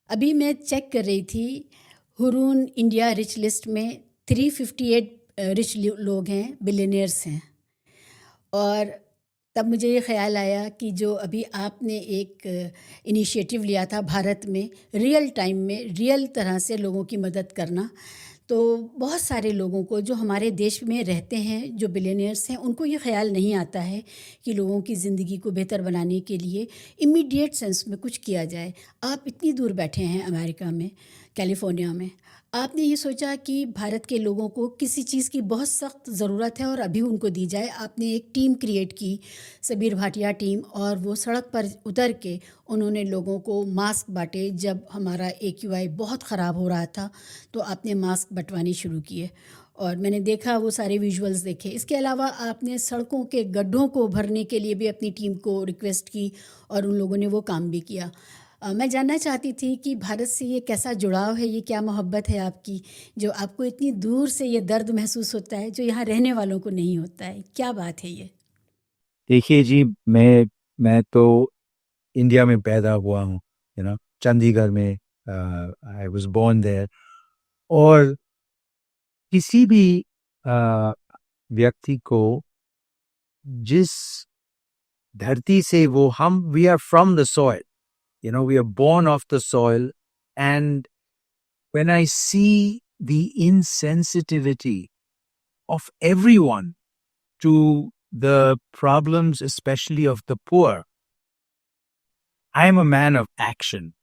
अभी मैं चेक कर रही थी, हुरून इंडिया रिच लिस्ट में 358 रिच लोग हैं, बिलियनियर्स हैं। और तब मुझे ये ख़्याल आया कि जो अभी आपने एक इनिशिएटिव लिया था भारत में, रियल टाइम में रियल तरह से लोगों की मदद करना, तो बहुत सारे लोगों को जो हमारे देश में रहते हैं, जो बिलियनियर्स हैं, उनको ये ख़्याल नहीं आता है कि लोगों की ज़िंदगी को बेहतर बनाने के लिए इमीडिएट सेंस में कुछ किया जाए। आप इतनी दूर बैठे हैं अमेरिका में, कैलिफ़ोर्निया में, आपने ये सोचा कि भारत के लोगों को किसी चीज़ की बहुत सख्त ज़रूरत है और अभी उनको दी जाए। आपने एक टीम क्रिएट की, सबीर भाटिया टीम, और वो सड़क पर उतर के उन्होंने लोगों को मास्क बाँटे। जब हमारा AQI बहुत ख़राब हो रहा था, तो आपने मास्क बँटवाने शुरू किए और मैंने देखा, वो सारे विजुअल्स देखे। इसके अलावा आपने सड़कों के गड्ढों को भरने के लिए भी अपनी टीम को रिक्वेस्ट की और उन लोगों ने वो काम भी किया। मैं जानना चाहती थी कि भारत से ये कैसा जुड़ाव है, ये क्या मोहब्बत है आपकी, जो आपको इतनी दूर से ये दर्द महसूस होता है, जो यहाँ रहने वालों को नहीं होता है? क्या बात है ये? देखिए जी, मैं तो इंडिया में पैदा हुआ हूँ, चंडीगढ़ में। I was born there. और किसी भी अ, व्यक्ति को जिस धरती से वो हम we are from the soil, we are born of the soil. And when I see the insensitivity of everyone to the problems, especially of the poor, I am a man of action.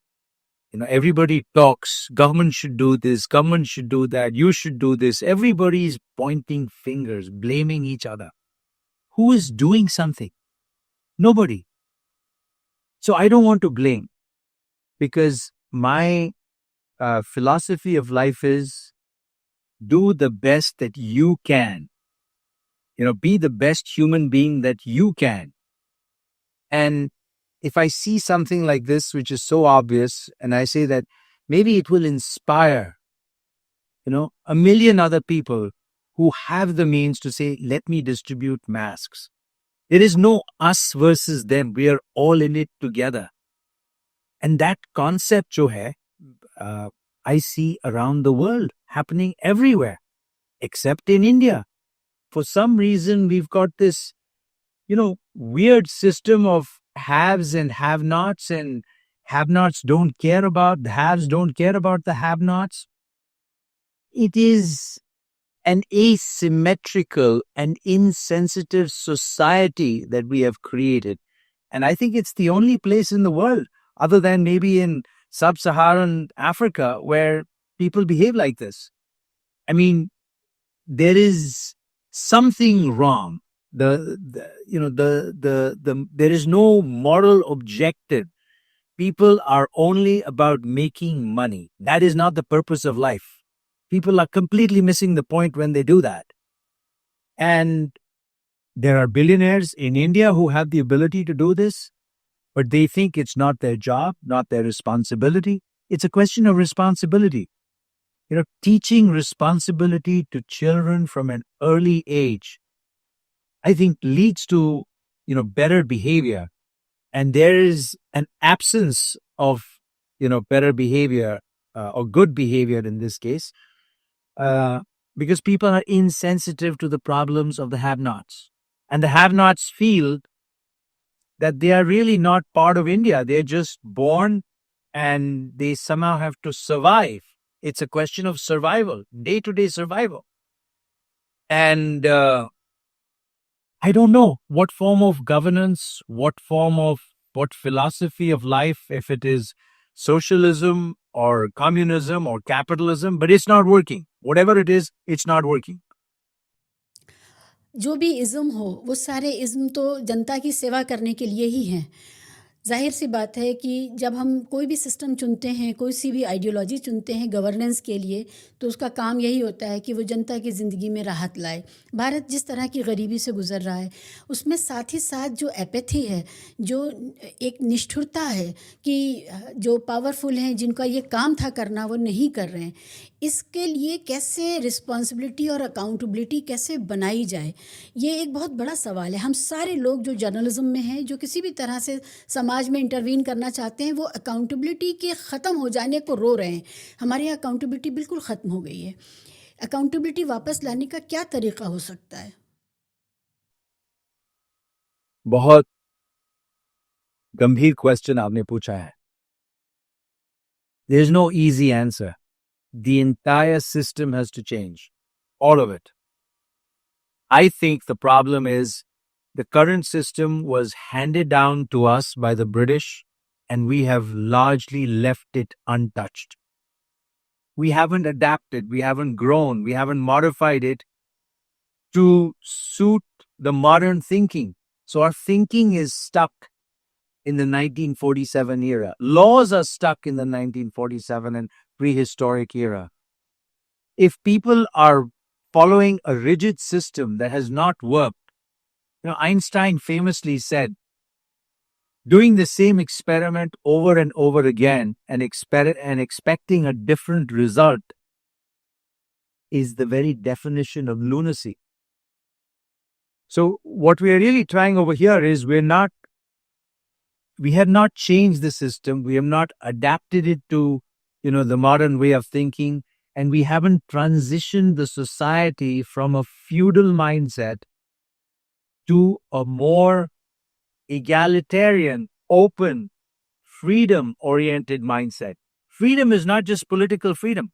Everybody talks, government should do this, government should do that, you should do this. Everybody is pointing fingers, blaming each other. Who is doing something? Nobody. So I don't want to blame, because my philosophy of life is do the best that you can. Be the best human being that you can. And if I see something like this, which is so obvious, and I say that maybe it will inspire, a million other people who have the means to say, let me distribute masks. There is no us versus them. We are all in it together. And that concept, jo hai, I see around the world happening everywhere, except in India. For some reason, we've got this, weird system of haves and have-nots, and have-nots don't care about the haves, don't care about the have-nots. It is an asymmetrical and insensitive society that we have created. And I think it's the only place in the world, other than maybe in sub-Saharan Africa, where people behave like this. I mean, there is something wrong. There is no moral objective. People are only about making money. That is not the purpose of life. People are completely missing the point when they do that. And there are billionaires in India who have the ability to do this, but they think it's not their job, not their responsibility. It's a question of responsibility. Teaching responsibility to children from an early age, I think, leads to, better behavior. And there is an absence of, better behavior or good behavior in this case, because people are insensitive to the problems of the have-nots. And the have-nots feel that they are really not part of India. They're just born and they somehow have to survive. It's a question of survival, day-to-day survival. And I don't know what form of governance, what philosophy of life, if it is socialism or communism or capitalism, but it's not working. Whatever it is, it's not working. जो भी ism हो, वो सारे ism तो जनता की सेवा करने के लिए ही हैं। ज़ाहिर सी बात है कि जब हम कोई भी सिस्टम चुनते हैं, कोई सी भी आइडियोलॉजी चुनते हैं गवर्नेंस के लिए, तो उसका काम यही होता है कि वो जनता की ज़िंदगी में राहत लाए। भारत जिस तरह की गरीबी से गुज़र रहा है, उसमें साथ ही साथ जो एपैथी है, जो एक निष्ठुरता है कि जो पावरफुल हैं, जिनका ये काम था करना, वो नहीं कर रहे हैं। इसके लिए कैसे रिस्पॉन्सिबिलिटी और अकाउंटेबिलिटी कैसे बनाई जाए, ये एक बहुत बड़ा सवाल है। हम सारे लोग जो जर्नलिज्म में हैं, जो किसी भी तरह से समाज में इंटरवीन करना चाहते हैं वो अकाउंटेबिलिटी के ख़त्म हो जाने को रो रहे हैं। हमारे यहाँ अकाउंटेबिलिटी बिल्कुल ख़त्म हो गई है। अकाउंटेबिलिटी वापस लाने का क्या तरीका हो सकता है? बहुत गंभीर क्वेश्चन आपने पूछा है. There's no easy answer. The entire system has to change. All of it. I think the problem is the current system was handed down to us by the British and we have largely left it untouched. We haven't adapted, we haven't grown, we haven't modified it to suit the modern thinking. So our thinking is stuck in the 1947 era. Laws are stuck in the 1947 and prehistoric era. If people are following a rigid system that has not worked, Einstein famously said, doing the same experiment over and over again and expecting a different result is the very definition of lunacy. So what we are really trying over here is we have not changed the system. We have not adapted it to, the modern way of thinking. And we haven't transitioned the society from a feudal mindset to a more egalitarian, open, freedom-oriented mindset. Freedom is not just political freedom.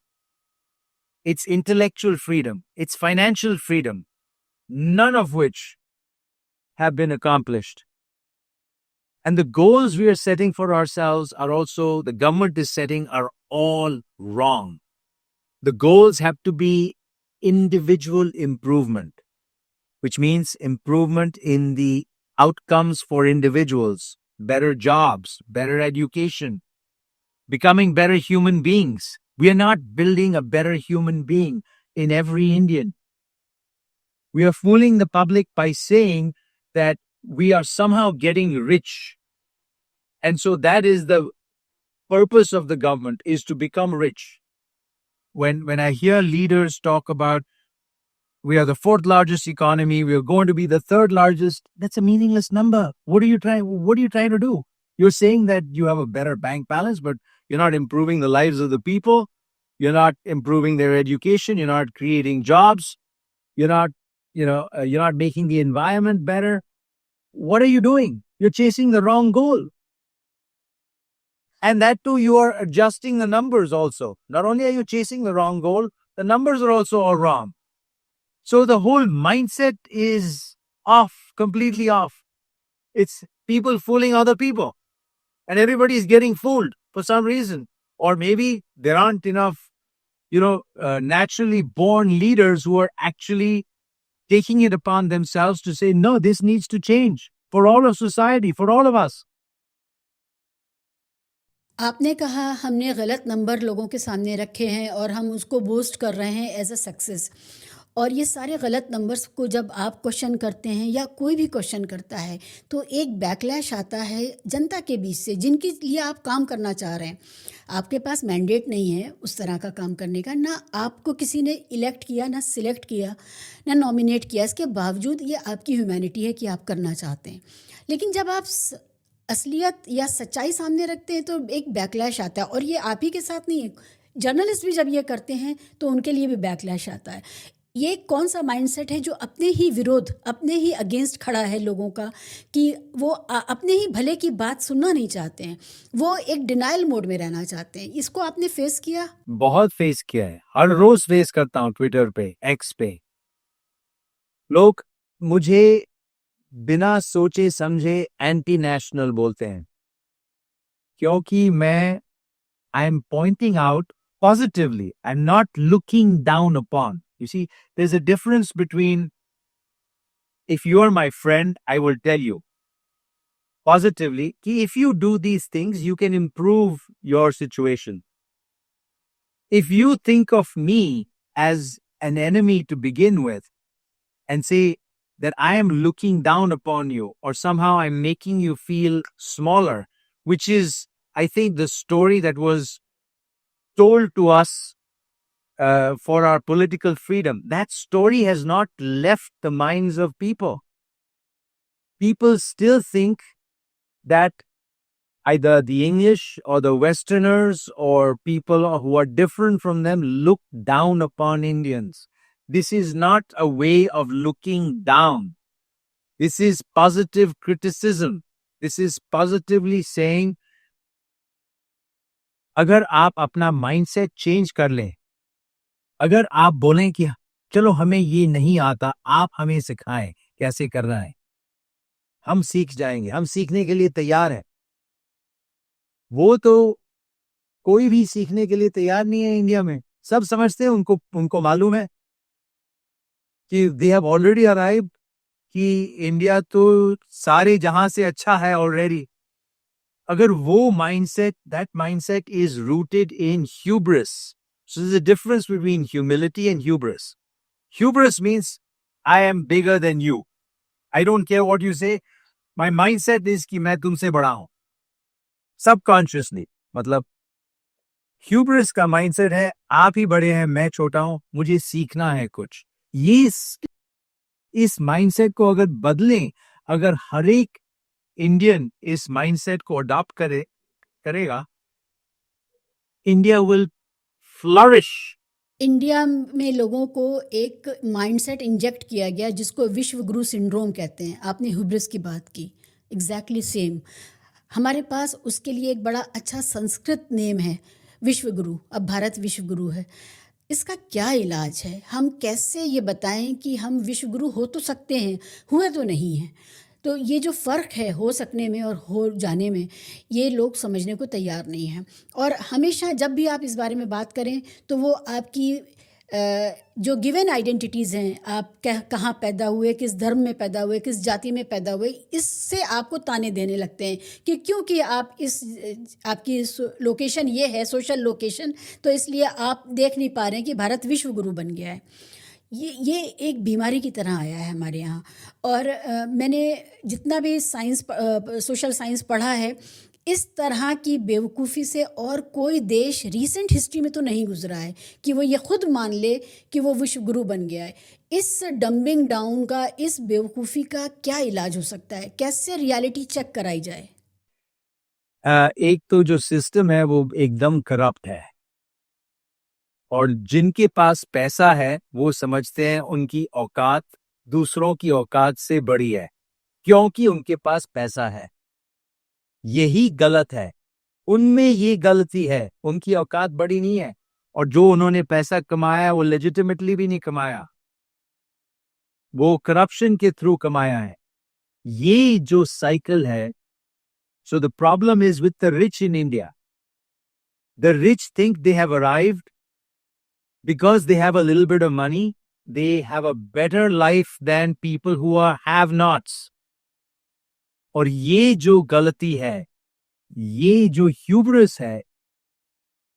It's intellectual freedom. It's financial freedom. None of which have been accomplished. And the goals we are setting for ourselves are also, the government is setting, are all wrong. The goals have to be individual improvement, which means improvement in the outcomes for individuals, better jobs, better education, becoming better human beings. We are not building a better human being in every Indian. We are fooling the public by saying that we are somehow getting rich. And so that is the purpose of the government, is to become rich. When I hear leaders talk about we are the fourth largest economy, we are going to be the third largest, that's a meaningless number. What are you trying to do? You're saying that you have a better bank balance, but you're not improving the lives of the people. You're not improving their education. You're not creating jobs. You're not making the environment better. What are you doing? You're chasing the wrong goal. And that too, you are adjusting the numbers also. Not only are you chasing the wrong goal, the numbers are also all wrong. So the whole mindset is off, completely off. It's people fooling other people. And everybody is getting fooled for some reason. Or maybe there aren't enough, naturally born leaders who are actually taking it upon themselves to say, no, this needs to change for all of society, for all of us. आपने कहा हमने गलत number लोगों के सामने रखे हैं और हम उसको बूस्ट कर रहे हैं एज अ सक्सेस, और ये सारे गलत नंबर्स को जब आप क्वेश्चन करते हैं या कोई भी क्वेश्चन करता है तो एक बैकलैश आता है जनता के बीच से, जिनके लिए आप काम करना चाह रहे हैं. आपके पास मैंडेट नहीं है उस तरह का काम करने का, ना आपको किसी ने इलेक्ट किया, ना सिलेक्ट किया, ना नॉमिनेट किया. इसके बावजूद ये आपकी ह्यूमैनिटी है कि आप करना चाहते हैं. लेकिन जब आप असलियत या सच्चाई सामने रखते हैं तो एक बैकलैश आता है, और ये आप ही के साथ नहीं है, जर्नलिस्ट भी जब ये करते हैं तो उनके लिए भी बैकलैश आता है. ये कौन सा माइंडसेट है जो अपने ही विरोध, अपने ही अगेंस्ट खड़ा है लोगों का, कि वो अपने ही भले की बात सुनना नहीं चाहते हैं, वो एक डिनाइल मोड में रहना चाहते हैं. इसको आपने फेस किया? बहुत फेस किया है, हर रोज फेस करता हूँ. ट्विटर पे, एक्स पे लोग मुझे बिना सोचे समझे एंटी नेशनल बोलते हैं, क्योंकि मैं I am pointing out positively. I'm not looking down upon. You see, there's a difference between, if you are my friend, I will tell you positively, कि if you do these things, you can improve your situation. If you think of me as an enemy to begin with and say that I am looking down upon you, or somehow I'm making you feel smaller, which is, I think, the story that was told to us for our political freedom. That story has not left the minds of people. People still think that either the English or the Westerners or people who are different from them look down upon Indians. This is not a way of looking down. This is positive criticism. This is positively saying, अगर आप अपना mindset change कर लें, अगर आप बोलें कि चलो हमें ये नहीं आता, आप हमें सिखाएं कैसे करना है, हम सीख जाएंगे, हम सीखने के लिए तैयार हैं। वो तो कोई भी सीखने के लिए तैयार नहीं है इंडिया में। सब समझते हैं, उनको मालूम है कि दे हैव ऑलरेडी अराइव्ड, कि इंडिया तो सारे जहां से अच्छा है ऑलरेडी। अगर वो mindset, that mindset is rooted in hubris. So there's a difference between humility and hubris. Hubris means I am bigger than you. I don't care what you say. My mindset is कि मैं तुमसे बड़ा हूं. Subconsciously. मतलब hubris का mindset है आप ही बड़े हैं, मैं छोटा हूं, मुझे सीखना है कुछ. ये इस mindset को अगर बदलें, अगर हर एक इंडियन इस mindset को अडॉप्ट करेगा, इंडिया will flourish. इंडिया में लोगों को एक माइंडसेट इंजेक्ट किया गया जिसको विश्व गुरु सिंड्रोम कहते हैं. आपने ह्यूब्रिस की बात की, एग्जैक्टली सेम. हमारे पास उसके लिए एक बड़ा अच्छा संस्कृत नेम है, विश्व गुरु. अब भारत विश्व गुरु है. इसका क्या इलाज है? हम कैसे ये बताएं कि हम विश्व गुरु हो तो सकते हैं, हुए तो नहीं हैं. तो ये जो फ़र्क है हो सकने में और हो जाने में, ये लोग समझने को तैयार नहीं हैं. और हमेशा जब भी आप इस बारे में बात करें तो वो आपकी जो गिवन आइडेंटिटीज़ हैं, आप कहाँ पैदा हुए, किस धर्म में पैदा हुए, किस जाति में पैदा हुए, इससे आपको ताने देने लगते हैं कि क्योंकि आप आपकी लोकेशन ये है, सोशल लोकेशन, तो इसलिए आप देख नहीं पा रहे हैं कि भारत विश्व गुरु बन गया है. ये एक बीमारी की तरह आया है हमारे यहाँ. और मैंने जितना भी सोशल साइंस पढ़ा है, इस तरह की बेवकूफ़ी से और कोई देश रीसेंट हिस्ट्री में तो नहीं गुजरा है कि वो ये खुद मान ले कि वो विश्व गुरु बन गया है. इस डंबिंग डाउन का, इस बेवकूफ़ी का क्या इलाज हो सकता है? कैसे रियलिटी चेक कराई जाए? एक तो जो सिस्टम है वो एकदम करप्ट है, और जिनके पास पैसा है वो समझते हैं उनकी औकात दूसरों की औकात से बड़ी है क्योंकि उनके पास पैसा है. यही गलत है. उनमें ये गलती है, उनकी औकात बड़ी नहीं है, और जो उन्होंने पैसा कमाया वो लेजिटिमेटली भी नहीं कमाया, वो करप्शन के थ्रू कमाया है. ये जो साइकिल है. So the problem is with the rich in India. The rich think they have arrived because they have a little bit of money. They have a better life than people who are have-nots. और ये जो गलती है, ये जो hubris है,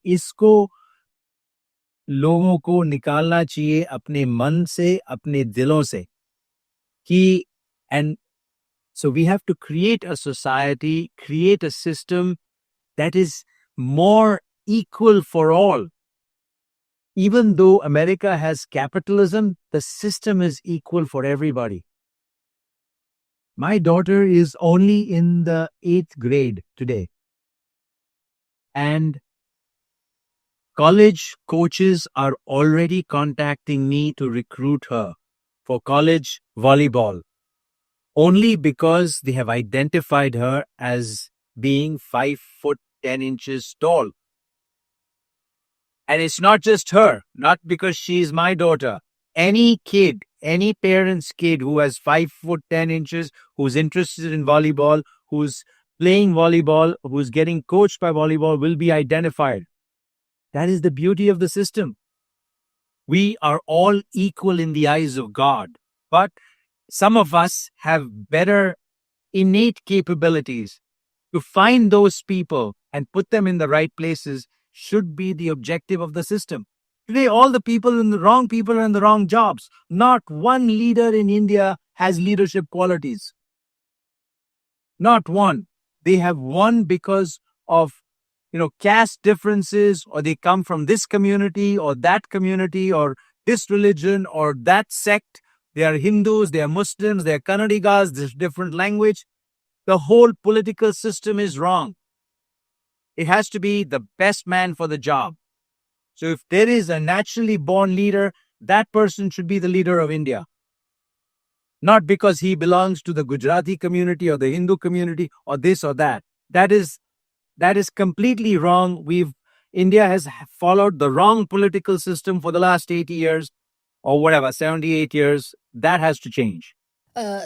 इसको लोगों को निकालना चाहिए अपने मन से, अपने दिलों से, कि and so we have to create a society, create a system that is more equal for all. Even though America has capitalism, the system is equal for everybody. My daughter is only in the 8th grade today. And college coaches are already contacting me to recruit her for college volleyball, only because they have identified her as being 5 foot 10 inches tall. And it's not just her, not because she's my daughter. Any kid, any parent's kid who has 5 foot 10 inches, who's interested in volleyball, who's playing volleyball, who's getting coached by volleyball will be identified. That is the beauty of the system. We are all equal in the eyes of God, but some of us have better innate capabilities. To find those people and put them in the right places should be the objective of the system. Today, all the wrong people are in the wrong jobs. Not one leader in India has leadership qualities. Not one. They have won because of, caste differences, or they come from this community or that community or this religion or that sect. They are Hindus, they are Muslims, they are Kannadigas, this different language. The whole political system is wrong. it has to be the best man for the job. So if there is a naturally born leader, that person should be the leader of India. Not because he belongs to the Gujarati community or the Hindu community or this or that. That is completely wrong. India has followed the wrong political system for the last 80 years or whatever, 78 years. That has to change.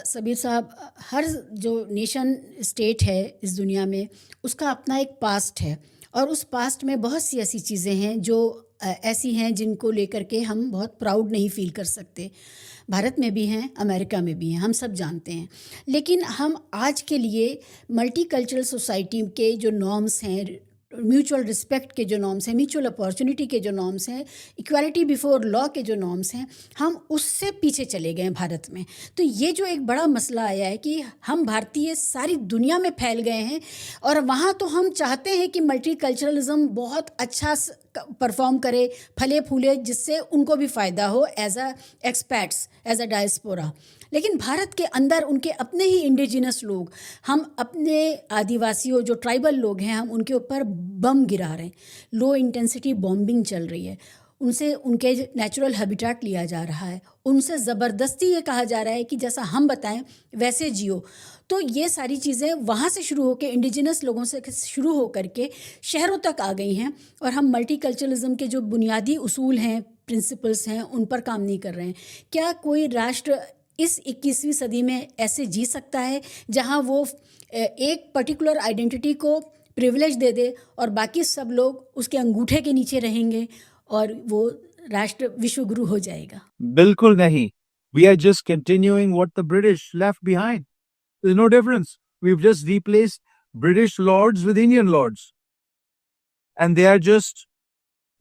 Sabir साहब, हर जो nation state है इस दुनिया में उसका अपना एक past है, और उस पास्ट में बहुत सी ऐसी चीज़ें हैं जो ऐसी हैं जिनको लेकर के हम बहुत प्राउड नहीं फील कर सकते। भारत में भी हैं, अमेरिका में भी हैं, हम सब जानते हैं। लेकिन हम आज के लिए मल्टीकल्चरल सोसाइटी के जो नॉर्म्स हैं, म्यूचुअल रिस्पेक्ट के जो नॉर्म्स हैं, म्यूचुअल अपॉर्चुनिटी के जो नॉर्म्स हैं, इक्वालिटी बिफोर लॉ के जो नॉर्म्स हैं, हम उससे पीछे चले गए हैं भारत में। तो ये जो एक बड़ा मसला आया है कि हम भारतीय सारी दुनिया में फैल गए हैं, और वहाँ तो हम चाहते हैं कि मल्टीकल्चरलिज्म बहुत अच्छा परफॉर्म करे, फले फूले, जिससे उनको भी फ़ायदा हो as a expats, as a diaspora. लेकिन भारत के अंदर उनके अपने ही इंडिजिनस लोग, हम अपने आदिवासियों जो ट्राइबल लोग हैं, हम उनके ऊपर बम गिरा रहे हैं। लो इंटेंसिटी बॉम्बिंग चल रही है, उनसे उनके नेचुरल हैबिटेट लिया जा रहा है, उनसे ज़बरदस्ती ये कहा जा रहा है कि जैसा हम बताएं वैसे जियो। तो ये सारी चीज़ें वहाँ से शुरू होकर, इंडिजिनस लोगों से शुरू हो करके शहरों तक आ गई हैं, और हम मल्टीकल्चरलिज्म के जो बुनियादी उसूल हैं, प्रिंसिपल्स हैं, उन पर काम नहीं कर रहे हैं। क्या कोई राष्ट्र इस 21वीं सदी में ऐसे जी सकता है जहाँ वो एक पर्टिकुलर आइडेंटिटी को प्रिविलेज दे दे और बाकी सब लोग उसके अंगूठे के नीचे रहेंगे और वो राष्ट्र विश्वगुरु हो जाएगा? बिल्कुल नहीं. We are just continuing what the British left behind. There's no difference. We've just replaced British lords with Indian lords. And they are just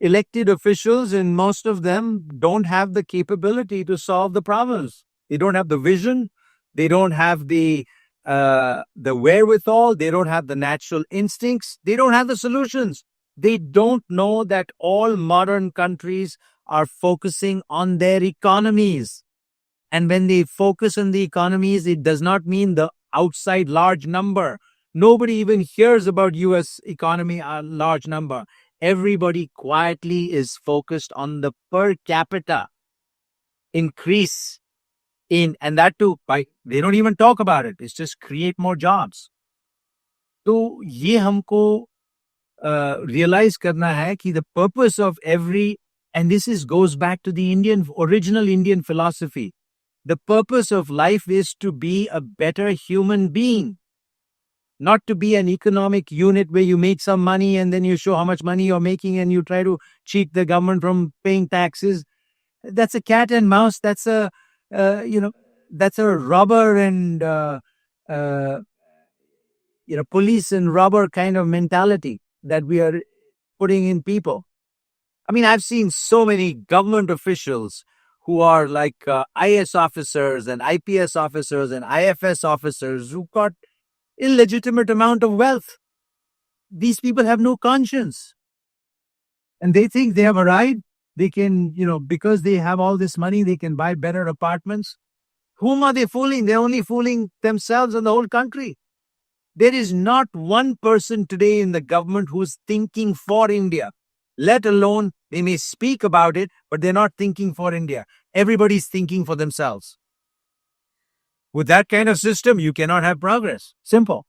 elected officials, and most of them don't have the capability to solve the problems. They don't have the vision. They don't have the wherewithal. They don't have the natural instincts. They don't have the solutions. They don't know that all modern countries are focusing on their economies. And when they focus on the economies, it does not mean the outside large number. Nobody even hears about US economy, a large number. Everybody quietly is focused on the per capita increase and that too, they don't even talk about it. It's just create more jobs. तो ये हमको realize करना है कि the purpose of and this goes back to the original Indian philosophy. The purpose of life is to be a better human being, not to be an economic unit where you make some money and then you show how much money you're making and you try to cheat the government from paying taxes. That's a cat and mouse. That's a robber and police and robber kind of mentality that we are putting in people. I mean, I've seen so many government officials who are like IS officers and IPS officers and IFS officers who got illegitimate amount of wealth. These people have no conscience. And they think they have a right. They can, because they have all this money, they can buy better apartments. Whom are they fooling? They're only fooling themselves and the whole country. There is not one person today in the government who's thinking for India, let alone they may speak about it, but they're not thinking for India. Everybody's thinking for themselves. With that kind of system, you cannot have progress. Simple.